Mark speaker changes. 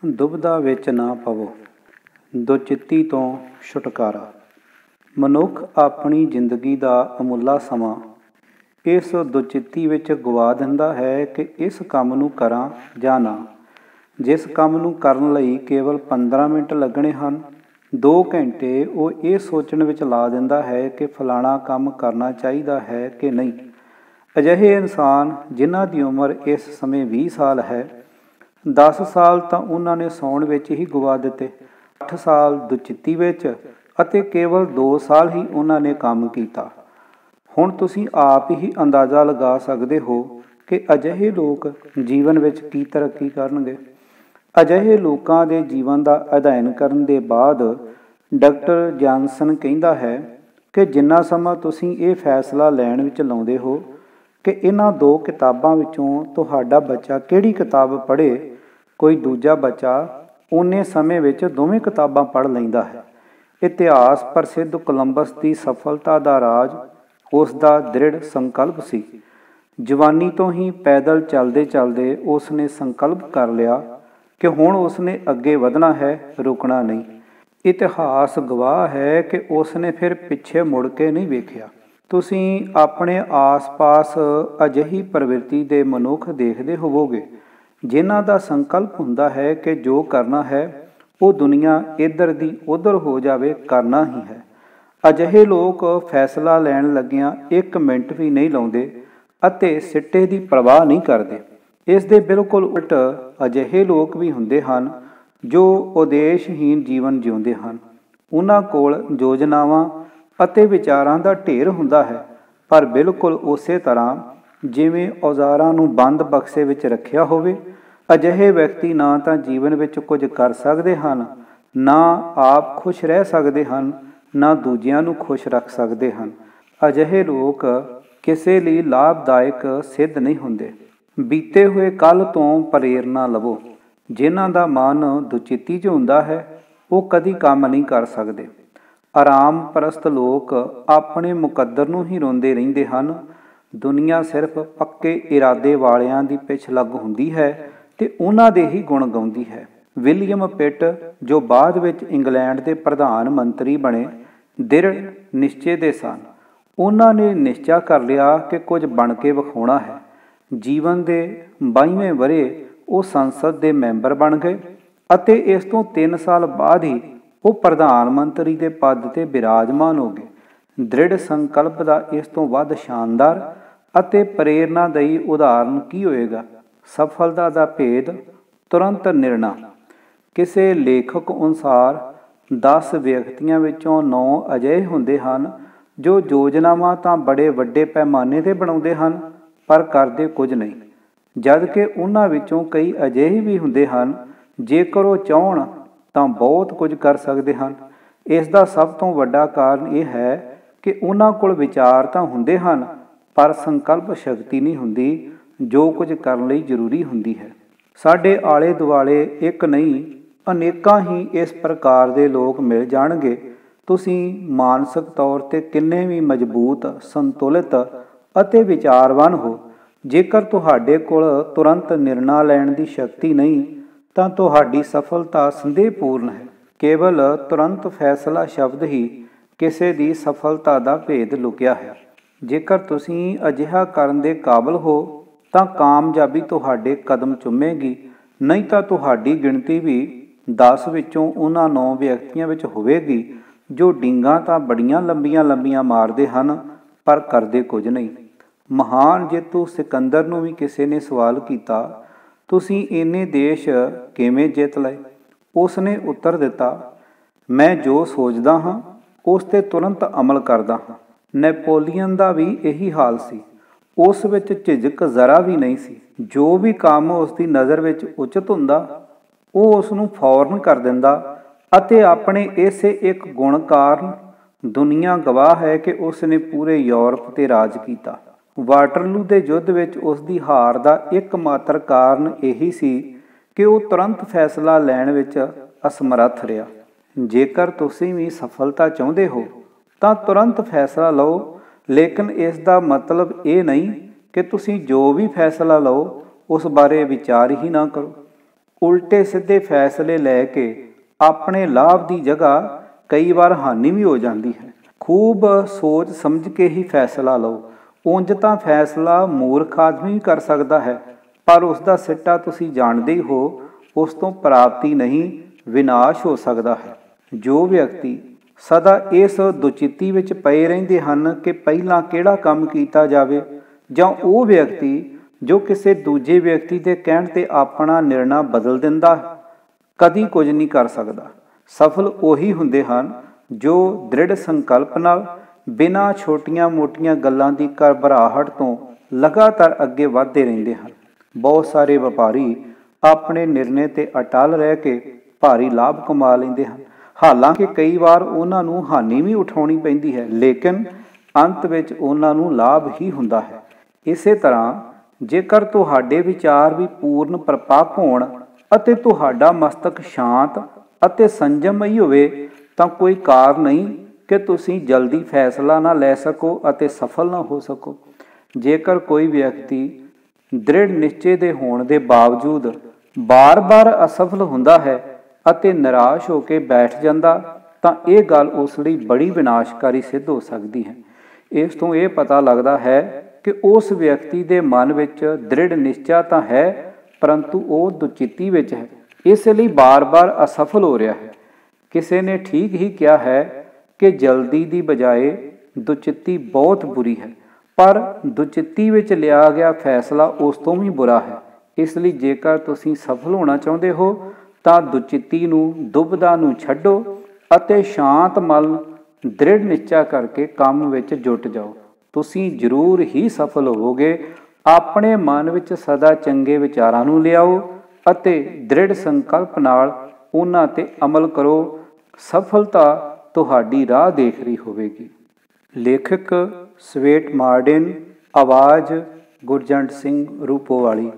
Speaker 1: ਦੁਬਿਧਾ ਵਿੱਚ ਨਾ ਪਵੋ। ਦੁਚਿੱਤੀ ਤੋਂ ਛੁਟਕਾਰਾ। ਮਨੁੱਖ ਆਪਣੀ ਜ਼ਿੰਦਗੀ ਦਾ ਅਮੁੱਲਾ ਸਮਾਂ ਇਸ ਦੁਚਿੱਤੀ ਵਿੱਚ ਗਵਾ ਦਿੰਦਾ ਹੈ ਕਿ ਇਸ ਕੰਮ ਨੂੰ ਕਰਾਂ ਜਾਂ ਨਾ। ਜਿਸ ਕੰਮ ਨੂੰ ਕਰਨ ਲਈ ਕੇਵਲ 15 ਮਿੰਟ ਲੱਗਣੇ ਹਨ, 2 ਘੰਟੇ ਉਹ ਇਹ ਸੋਚਣ ਵਿੱਚ ਲਾ ਦਿੰਦਾ ਹੈ ਕਿ ਫਲਾਣਾ ਕੰਮ ਕਰਨਾ ਚਾਹੀਦਾ ਹੈ ਕਿ ਨਹੀਂ। ਅਜਿਹੇ ਇਨਸਾਨ ਜਿਨ੍ਹਾਂ ਦੀ ਉਮਰ ਇਸ ਸਮੇਂ 20 ਸਾਲ ਹੈ, 10 ਸਾਲ ਤਾਂ ਉਹਨਾਂ ਨੇ ਸੌਣ ਵਿੱਚ ਹੀ ਗਵਾ ਦਿੱਤੇ, 8 ਸਾਲ ਦੁਚਿੱਤੀ ਵਿੱਚ ਅਤੇ ਕੇਵਲ 2 ਸਾਲ ਹੀ ਉਹਨਾਂ ਨੇ ਕੰਮ ਕੀਤਾ। ਹੁਣ ਤੁਸੀਂ ਆਪ ਹੀ ਅੰਦਾਜ਼ਾ ਲਗਾ ਸਕਦੇ ਹੋ ਕਿ ਅਜਿਹੇ ਲੋਕ ਜੀਵਨ ਵਿੱਚ ਕੀ ਤਰੱਕੀ ਕਰਨਗੇ। ਅਜਿਹੇ ਲੋਕਾਂ ਦੇ ਜੀਵਨ ਦਾ ਅਧਿਐਨ ਕਰਨ ਦੇ ਬਾਅਦ ਡਾਕਟਰ ਜੌਨਸਨ ਕਹਿੰਦਾ ਹੈ ਕਿ ਜਿੰਨਾ ਸਮਾਂ ਤੁਸੀਂ ਇਹ ਫੈਸਲਾ ਲੈਣ ਵਿੱਚ ਲਾਉਂਦੇ ਹੋ ਕਿ ਇਹਨਾਂ 2 ਕਿਤਾਬਾਂ ਵਿੱਚੋਂ ਤੁਹਾਡਾ ਬੱਚਾ ਕਿਹੜੀ ਕਿਤਾਬ ਪੜ੍ਹੇ, ਕੋਈ ਦੂਜਾ ਬੱਚਾ ਓਨੇ ਸਮੇਂ ਵਿੱਚ ਦੋਵੇਂ ਕਿਤਾਬਾਂ ਪੜ੍ਹ ਲੈਂਦਾ ਹੈ। ਇਤਿਹਾਸ ਪ੍ਰਸਿੱਧ ਕੋਲੰਬਸ ਦੀ ਸਫਲਤਾ ਦਾ ਰਾਜ ਉਸ ਦਾ ਦ੍ਰਿੜ ਸੰਕਲਪ ਸੀ। ਜਵਾਨੀ ਤੋਂ ਹੀ ਪੈਦਲ ਚੱਲਦੇ ਚੱਲਦੇ ਉਸ ਨੇ ਸੰਕਲਪ ਕਰ ਲਿਆ ਕਿ ਹੁਣ ਉਸ ਨੇ ਅੱਗੇ ਵਧਣਾ ਹੈ, ਰੁਕਣਾ ਨਹੀਂ। ਇਤਿਹਾਸ ਗਵਾਹ ਹੈ ਕਿ ਉਸ ਨੇ ਫਿਰ ਪਿੱਛੇ ਮੁੜ ਕੇ ਨਹੀਂ ਵੇਖਿਆ। ਤੁਸੀਂ ਆਪਣੇ ਆਸ-ਪਾਸ ਅਜਿਹੀ ਪ੍ਰਵਿਰਤੀ ਦੇ ਮਨੁੱਖ ਦੇਖਦੇ ਹੋਵੋਗੇ ਜਿਨ੍ਹਾਂ ਦਾ ਸੰਕਲਪ ਹੁੰਦਾ ਹੈ ਕਿ ਜੋ ਕਰਨਾ ਹੈ ਉਹ ਦੁਨੀਆ ਇੱਧਰ ਦੀ ਉੱਧਰ ਹੋ ਜਾਵੇ, ਕਰਨਾ ਹੀ ਹੈ। ਅਜਿਹੇ ਲੋਕ ਫੈਸਲਾ ਲੈਣ ਲੱਗਿਆਂ 1 ਮਿੰਟ ਵੀ ਨਹੀਂ ਲਾਉਂਦੇ ਅਤੇ ਸਿੱਟੇ ਦੀ ਪਰਵਾਹ ਨਹੀਂ ਕਰਦੇ। ਇਸ ਦੇ ਬਿਲਕੁਲ ਉਲਟ ਅਜਿਹੇ ਲੋਕ ਵੀ ਹੁੰਦੇ ਹਨ ਜੋ ਉਦੇਸ਼ਹੀਨ ਜੀਵਨ ਜਿਉਂਦੇ ਹਨ। ਉਹਨਾਂ ਕੋਲ ਯੋਜਨਾਵਾਂ ਅਤੇ ਵਿਚਾਰਾਂ ਦਾ ਢੇਰ ਹੁੰਦਾ ਹੈ, ਪਰ ਬਿਲਕੁਲ ਉਸੇ ਤਰ੍ਹਾਂ ਜਿਵੇਂ ਔਜ਼ਾਰਾਂ ਨੂੰ ਬੰਦ ਬਕਸੇ ਵਿੱਚ ਰੱਖਿਆ ਹੋਵੇ। ਅਜਿਹੇ ਵਿਅਕਤੀ ਨਾ ਤਾਂ ਜੀਵਨ ਵਿੱਚ ਕੁਝ ਕਰ ਸਕਦੇ ਹਨ, ਨਾ ਆਪ ਖੁਸ਼ ਰਹਿ ਸਕਦੇ ਹਨ, ਨਾ ਦੂਜਿਆਂ ਨੂੰ ਖੁਸ਼ ਰੱਖ ਸਕਦੇ ਹਨ। ਅਜਿਹੇ ਲੋਕ ਕਿਸੇ ਲਈ ਲਾਭਦਾਇਕ ਸਿੱਧ ਨਹੀਂ ਹੁੰਦੇ। ਬੀਤੇ ਹੋਏ ਕੱਲ੍ਹ ਤੋਂ ਪ੍ਰੇਰਨਾ ਲਵੋ। ਜਿਨ੍ਹਾਂ ਦਾ ਮਨ ਦੁਚਿੱਤੀ 'ਚ ਹੁੰਦਾ ਹੈ ਉਹ ਕਦੀ ਕੰਮ ਨਹੀਂ ਕਰ ਸਕਦੇ। ਆਰਾਮ ਪ੍ਰਸਤ ਲੋਕ ਆਪਣੇ ਮੁਕੱਦਰ ਨੂੰ ਹੀ ਰੋਂਦੇ ਰਹਿੰਦੇ ਹਨ। ਦੁਨੀਆ ਸਿਰਫ ਪੱਕੇ ਇਰਾਦੇ ਵਾਲਿਆਂ ਦੀ ਪਿੱਛ ਲੱਗ ਹੁੰਦੀ ਹੈ ਤੇ ਉਹਨਾਂ ਦੇ ਹੀ ਗੁਣ ਗਾਉਂਦੀ ਹੈ। ਵਿਲੀਅਮ ਪਿਟ, ਜੋ ਬਾਅਦ ਵਿੱਚ ਇੰਗਲੈਂਡ ਦੇ ਪ੍ਰਧਾਨ ਮੰਤਰੀ ਬਣੇ, ਦ੍ਰਿੜ ਨਿਸ਼ਚੇ ਦੇ ਸਨ। ਉਹਨਾਂ ਨੇ ਨਿਸ਼ਚਾ ਕਰ ਲਿਆ ਕਿ ਕੁਝ ਬਣ ਕੇ ਵਿਖਾਉਣਾ ਹੈ। ਜੀਵਨ ਦੇ 22ਵੇਂ ਵਰ੍ਹੇ ਉਹ ਸੰਸਦ ਦੇ ਮੈਂਬਰ ਬਣ ਗਏ ਅਤੇ ਇਸ ਤੋਂ 3 ਸਾਲ ਬਾਅਦ ਹੀ ਉਹ ਪ੍ਰਧਾਨ ਮੰਤਰੀ ਦੇ ਪਦ 'ਤੇ ਬਿਰਾਜਮਾਨ ਹੋ ਗਏ। ਦ੍ਰਿੜ ਸੰਕਲਪ ਦਾ ਇਸ ਤੋਂ ਵੱਧ ਸ਼ਾਨਦਾਰ ਅਤੇ ਪ੍ਰੇਰਨਾਦਾਈ ਉਦਾਹਰਨ ਕੀ ਹੋਏਗਾ। ਸਫਲਤਾ ਦਾ ਭੇਦ ਤੁਰੰਤ ਨਿਰਣਾ। ਕਿਸੇ ਲੇਖਕ ਅਨੁਸਾਰ 10 ਵਿਅਕਤੀਆਂ ਵਿੱਚੋਂ 9 ਅਜਿਹੇ ਹੁੰਦੇ ਹਨ ਜੋ ਯੋਜਨਾਵਾਂ ਤਾਂ ਬੜੇ ਵੱਡੇ ਪੈਮਾਨੇ 'ਤੇ ਬਣਾਉਂਦੇ ਹਨ ਪਰ ਕਰਦੇ ਕੁਝ ਨਹੀਂ, ਜਦ ਕਿ ਉਹਨਾਂ ਵਿੱਚੋਂ ਕਈ ਅਜਿਹੇ ਵੀ ਹੁੰਦੇ ਹਨ ਜੇਕਰ ਉਹ ਚਾਹੁਣ ਤਾਂ ਬਹੁਤ ਕੁਝ ਕਰ ਸਕਦੇ ਹਨ। ਇਸ ਦਾ ਸਭ ਤੋਂ ਵੱਡਾ ਕਾਰਨ ਇਹ ਹੈ ਕਿ ਉਹਨਾਂ ਕੋਲ ਵਿਚਾਰ ਤਾਂ ਹੁੰਦੇ ਹਨ ਪਰ ਸੰਕਲਪ ਸ਼ਕਤੀ ਨਹੀਂ ਹੁੰਦੀ ਜੋ ਕੁਝ ਕਰਨ ਲਈ ਜ਼ਰੂਰੀ ਹੁੰਦੀ ਹੈ। ਸਾਡੇ ਆਲੇ ਦੁਆਲੇ ਇੱਕ ਨਹੀਂ ਅਨੇਕਾਂ ਹੀ ਇਸ ਪ੍ਰਕਾਰ ਦੇ ਲੋਕ ਮਿਲ ਜਾਣਗੇ। ਤੁਸੀਂ ਮਾਨਸਿਕ ਤੌਰ 'ਤੇ ਕਿੰਨੇ ਵੀ ਮਜ਼ਬੂਤ, ਸੰਤੁਲਿਤ ਅਤੇ ਵਿਚਾਰਵਾਨ ਹੋ, ਜੇਕਰ ਤੁਹਾਡੇ ਕੋਲ ਤੁਰੰਤ ਨਿਰਣਾ ਲੈਣ ਦੀ ਸ਼ਕਤੀ ਨਹੀਂ ਤਾਂ ਤੁਹਾਡੀ ਸਫਲਤਾ ਸੰਦੇਹਪੂਰਨ ਹੈ। ਕੇਵਲ ਤੁਰੰਤ ਫੈਸਲਾ ਸ਼ਬਦ ਹੀ ਕਿਸੇ ਦੀ ਸਫਲਤਾ ਦਾ ਭੇਦ ਲੁਕਿਆ ਹੈ। ਜੇਕਰ ਤੁਸੀਂ ਅਜਿਹਾ ਕਰਨ ਦੇ ਕਾਬਲ ਹੋ ਤਾਂ ਕਾਮਯਾਬੀ ਤੁਹਾਡੇ ਕਦਮ ਚੁੰਮੇਗੀ, ਨਹੀਂ ਤਾਂ ਤੁਹਾਡੀ ਗਿਣਤੀ ਵੀ 10 ਵਿੱਚੋਂ ਉਹਨਾਂ 9 ਵਿਅਕਤੀਆਂ ਵਿੱਚ ਹੋਵੇਗੀ ਜੋ ਡੀਂਗਾਂ ਤਾਂ ਬੜੀਆਂ ਲੰਬੀਆਂ ਲੰਬੀਆਂ ਮਾਰਦੇ ਹਨ ਪਰ ਕਰਦੇ ਕੁਝ ਨਹੀਂ। ਮਹਾਨ ਜੇਤੂ ਸਿਕੰਦਰ ਨੂੰ ਵੀ ਕਿਸੇ ਨੇ ਸਵਾਲ ਕੀਤਾ, ਤੁਸੀਂ ਇੰਨੇ ਦੇਸ਼ ਕਿਵੇਂ ਜਿੱਤ ਲਏ? ਉਸ ਨੇ ਉੱਤਰ ਦਿੱਤਾ, ਮੈਂ ਜੋ ਸੋਚਦਾ ਹਾਂ ਉਸ 'ਤੇ ਤੁਰੰਤ ਅਮਲ ਕਰਦਾ ਹਾਂ। ਨੈਪੋਲੀਅਨ ਦਾ ਵੀ ਇਹੀ ਹਾਲ ਸੀ। ਉਸ ਵਿੱਚ ਝਿਜਕ ਜ਼ਰਾ ਵੀ ਨਹੀਂ ਸੀ। ਜੋ ਵੀ ਕੰਮ ਉਸ ਦੀ ਨਜ਼ਰ ਵਿੱਚ ਉਚਿਤ ਹੁੰਦਾ ਉਹ ਉਸ ਨੂੰ ਫੌਰਨ ਕਰ ਦਿੰਦਾ ਅਤੇ ਆਪਣੇ ਇਸੇ ਇੱਕ ਗੁਣ ਕਾਰਨ ਦੁਨੀਆ ਗਵਾਹ ਹੈ ਕਿ ਉਸ ਨੇ ਪੂਰੇ ਯੂਰਪ 'ਤੇ ਰਾਜ ਕੀਤਾ। ਵਾਟਰਲੂ ਦੇ ਯੁੱਧ ਵਿੱਚ ਉਸ ਦੀ ਹਾਰ ਦਾ ਇੱਕਮਾਤਰ ਕਾਰਨ ਇਹੀ ਸੀ ਕਿ ਉਹ ਤੁਰੰਤ ਫੈਸਲਾ ਲੈਣ ਵਿੱਚ ਅਸਮਰੱਥ ਰਿਹਾ। ਜੇਕਰ ਤੁਸੀਂ ਵੀ ਸਫਲਤਾ ਚਾਹੁੰਦੇ ਹੋ ਤਾਂ ਤੁਰੰਤ ਫੈਸਲਾ ਲਓ, ਲੇਕਿਨ ਇਸ ਦਾ ਮਤਲਬ ਇਹ ਨਹੀਂ ਕਿ ਤੁਸੀਂ ਜੋ ਵੀ ਫੈਸਲਾ ਲਓ ਉਸ ਬਾਰੇ ਵਿਚਾਰ ਹੀ ਨਾ ਕਰੋ। ਉਲਟੇ ਸਿੱਧੇ ਫੈਸਲੇ ਲੈ ਕੇ ਆਪਣੇ ਲਾਭ ਦੀ ਜਗ੍ਹਾ ਕਈ ਵਾਰ ਹਾਨੀ ਵੀ ਹੋ ਜਾਂਦੀ ਹੈ। ਖੂਬ ਸੋਚ ਸਮਝ ਕੇ ਹੀ ਫੈਸਲਾ ਲਓ। ਉਂਝ ਤਾਂ ਫੈਸਲਾ ਮੂਰਖ ਆਦਮੀ ਵੀ ਕਰ ਸਕਦਾ ਹੈ, ਪਰ ਉਸ ਦਾ ਸਿੱਟਾ ਤੁਸੀਂ ਜਾਣਦੇ ਹੀ ਹੋ, ਉਸ ਤੋਂ ਪ੍ਰਾਪਤੀ ਨਹੀਂ ਵਿਨਾਸ਼ ਹੋ ਸਕਦਾ ਹੈ। ਜੋ ਵਿਅਕਤੀ ਸਦਾ ਇਸ ਦੁਚਿੱਤੀ ਵਿੱਚ ਪਏ ਰਹਿੰਦੇ ਹਨ ਕਿ ਪਹਿਲਾਂ ਕਿਹੜਾ ਕੰਮ ਕੀਤਾ ਜਾਵੇ, ਜਾਂ ਉਹ ਵਿਅਕਤੀ ਜੋ ਕਿਸੇ ਦੂਜੇ ਵਿਅਕਤੀ ਦੇ ਕਹਿਣ 'ਤੇ ਆਪਣਾ ਨਿਰਣਾ ਬਦਲ ਦਿੰਦਾ, ਕਦੀ ਕੁਝ ਨਹੀਂ ਕਰ ਸਕਦਾ। ਸਫਲ ਉਹੀ ਹੁੰਦੇ ਹਨ ਜੋ ਦ੍ਰਿੜ ਸੰਕਲਪ ਨਾਲ ਬਿਨਾਂ ਛੋਟੀਆਂ ਮੋਟੀਆਂ ਗੱਲਾਂ ਦੀ ਘਬਰਾਹਟ ਤੋਂ ਲਗਾਤਾਰ ਅੱਗੇ ਵਧਦੇ ਰਹਿੰਦੇ ਹਨ। ਬਹੁਤ ਸਾਰੇ ਵਪਾਰੀ ਆਪਣੇ ਨਿਰਣੇ 'ਤੇ ਅਟਲ ਰਹਿ ਕੇ ਭਾਰੀ ਲਾਭ ਕਮਾ ਲੈਂਦੇ ਹਨ। ਹਾਲਾਂਕਿ ਕਈ ਵਾਰ ਉਹਨਾਂ ਨੂੰ ਹਾਨੀ ਵੀ ਉਠਾਉਣੀ ਪੈਂਦੀ ਹੈ, ਲੇਕਿਨ ਅੰਤ ਵਿੱਚ ਉਹਨਾਂ ਨੂੰ ਲਾਭ ਹੀ ਹੁੰਦਾ ਹੈ। ਇਸੇ ਤਰ੍ਹਾਂ ਜੇਕਰ ਤੁਹਾਡੇ ਵਿਚਾਰ ਵੀ ਪੂਰਨ ਪਰਿਪੱਕ ਹੋਣ ਅਤੇ ਤੁਹਾਡਾ ਮਸਤਕ ਸ਼ਾਂਤ ਅਤੇ ਸੰਜਮਈ ਹੋਵੇ, ਤਾਂ ਕੋਈ ਕਾਰਨ ਨਹੀਂ ਕਿ ਤੁਸੀਂ ਜਲਦੀ ਫੈਸਲਾ ਨਾ ਲੈ ਸਕੋ ਅਤੇ ਸਫਲ ਨਾ ਹੋ ਸਕੋ। ਜੇਕਰ ਕੋਈ ਵਿਅਕਤੀ ਦ੍ਰਿੜ ਨਿਸ਼ਚੇ ਦੇ ਹੋਣ ਦੇ ਬਾਵਜੂਦ ਬਾਰ-ਬਾਰ ਅਸਫਲ ਹੁੰਦਾ ਹੈ ਅਤੇ ਨਿਰਾਸ਼ ਹੋ ਕੇ ਬੈਠ ਜਾਂਦਾ, ਤਾਂ ਇਹ ਗੱਲ ਉਸ ਲਈ ਬੜੀ ਵਿਨਾਸ਼ਕਾਰੀ ਸਿੱਧ ਹੋ ਸਕਦੀ ਹੈ। ਇਸ ਤੋਂ ਇਹ ਪਤਾ ਲੱਗਦਾ ਹੈ ਕਿ ਉਸ ਵਿਅਕਤੀ ਦੇ ਮਨ ਵਿੱਚ ਦ੍ਰਿੜ ਨਿਸ਼ਚਾ ਤਾਂ ਹੈ, ਪਰੰਤੂ ਉਹ ਦੁਚਿੱਤੀ ਵਿੱਚ ਹੈ, ਇਸ ਲਈ ਬਾਰ-ਬਾਰ ਅਸਫਲ ਹੋ ਰਿਹਾ ਹੈ। ਕਿਸੇ ਨੇ ਠੀਕ ਹੀ ਕਿਹਾ ਹੈ ਕਿ ਜਲਦੀ ਦੀ ਬਜਾਏ ਦੁਚਿੱਤੀ ਬਹੁਤ ਬੁਰੀ ਹੈ, ਪਰ ਦੁਚਿੱਤੀ ਵਿੱਚ ਲਿਆ ਗਿਆ ਫੈਸਲਾ ਉਸ ਤੋਂ ਵੀ ਬੁਰਾ ਹੈ। ਇਸ ਲਈ ਜੇਕਰ ਤੁਸੀਂ ਸਫਲ ਹੋਣਾ ਚਾਹੁੰਦੇ ਹੋ ਤਾਂ ਦੁਚਿੱਤੀ ਨੂੰ, ਦੁਬਿਧਾ ਨੂੰ ਛੱਡੋ ਅਤੇ ਸ਼ਾਂਤ ਮਨ ਦ੍ਰਿੜ ਨਿਸ਼ਚਾ ਕਰਕੇ ਕੰਮ ਵਿੱਚ ਜੁਟ ਜਾਓ। ਤੁਸੀਂ ਜ਼ਰੂਰ ਹੀ ਸਫਲ ਹੋਵੋਗੇ। ਆਪਣੇ ਮਨ ਵਿੱਚ ਸਦਾ ਚੰਗੇ ਵਿਚਾਰਾਂ ਨੂੰ ਲਿਆਓ ਅਤੇ ਦ੍ਰਿੜ ਸੰਕਲਪ ਨਾਲ ਉਹਨਾਂ 'ਤੇ ਅਮਲ ਕਰੋ। ਸਫਲਤਾ ਤੁਹਾਡੀ ਰਾਹ ਦੇਖ ਰਹੀ ਹੋਵੇਗੀ। ਲੇਖਕ ਸਵੇਟ ਮਾਰਡਿਨ, ਆਵਾਜ਼ ਗੁਰਜੰਟ ਸਿੰਘ ਰੂਪੋਵਾਲੀ।